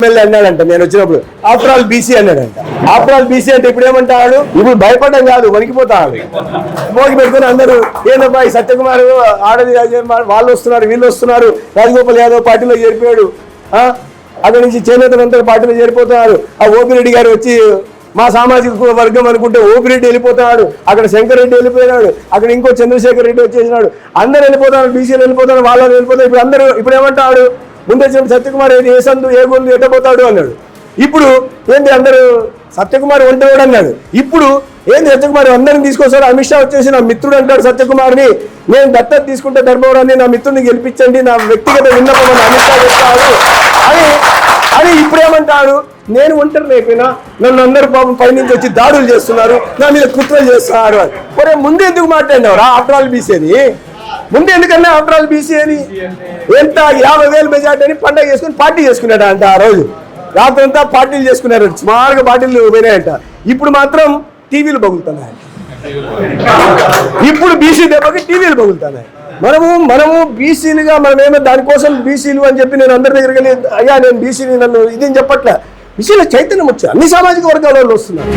MLA అన్నాడంట నేను వచ్చినప్పుడు ఆఫ్టర్ ఆల్ బీసీ అన్నాడంట. ఆఫ్టర్ ఆల్ బీసీ అంటే ఇప్పుడు ఏమంటాడు? ఇప్పుడు భయపడడం కాదు, వణికిపోతాడు. మోగి పెట్టుకుని అందరూ ఏందబ్బా ఈ సత్యకుమార్ ఆడది వాళ్ళు వస్తున్నారు, వీళ్ళు వస్తున్నారు, రాజగోపాల్ యాదవ్ పార్టీలో చేరిపోయాడు, అక్కడి నుంచి చేనేతలంతా పార్టీలో చేరిపోతున్నారు. ఆ ఓపిరెడ్డి గారు వచ్చి మా సామాజిక వర్గం అనుకుంటే ఓపిరెడ్డి వెళ్ళిపోతున్నాడు, అక్కడ శంకర్ రెడ్డి వెళ్ళిపోయినాడు, అక్కడ ఇంకో చంద్రశేఖర్ రెడ్డి వచ్చేసినాడు, అందరు వెళ్ళిపోతున్నారు, బీసీలు వెళ్ళిపోతున్నారు, వాళ్ళు వెళ్ళిపోతారు. ఇప్పుడు అందరూ ఇప్పుడు ఏమంటాడు? ముందు వచ్చినప్పుడు సత్యకుమార్ ఏ సందు ఏ గోళ్ళు ఎట్టబోతాడు అన్నాడు. ఇప్పుడు ఏంటి అందరూ సత్యకుమార్ ఒంటవాడు అన్నాడు. ఇప్పుడు ఏంటి సత్యకుమార్ అందరిని తీసుకొస్తాడు. అమిత్ షా వచ్చేసి నా మిత్రుడు అంటాడు సత్యకుమార్ని, నేను దత్తత తీసుకుంటే ధర్మవరాన్ని నా మిత్రుడిని గెలిపించండి, నా వ్యక్తిగత విన్నపం అమిత్ షా చెప్తాడు అని ఇప్పుడు ఏమంటాడు? నేను ఒంటరి లేకపోయినా నన్ను అందరూ పాపం పైనుంచి వచ్చి దాడులు చేస్తున్నారు, నా మీద కుట్రలు చేస్తున్నారు అని. మరి ముందు ఎందుకు మాట్లాడినావురా ఆఫ్టర్ ఆల్ బీసీ అని? ముందు ఎందుకన్నా ఆఫ్టర్ ఆల్ బీసీ అని? ఎంత 50,000 మెజార్టీ అని పండగ చేసుకుని పార్టీ చేసుకున్నాడు అంట. ఆ రోజు రాత్రి అంతా పార్టీలు చేసుకున్నారు, సుమారుగా పార్టీలు పోయినాయంట. ఇప్పుడు మాత్రం టీవీలు పగులుతున్నాయి. ఇప్పుడు బీసీ దెబ్బకి టీవీలు పగులుతున్నాయి. మనము బీసీలుగా మనమేమో దానికోసం బీసీలు అని చెప్పి నేను అందరి దగ్గరికి వెళ్ళి అయ్యా నేను బీసీని నన్ను ఇదేం చెప్పట్లే. బీసీలో చైతన్యం వచ్చి అన్ని సామాజిక వర్గాల వాళ్ళు వస్తున్నారు.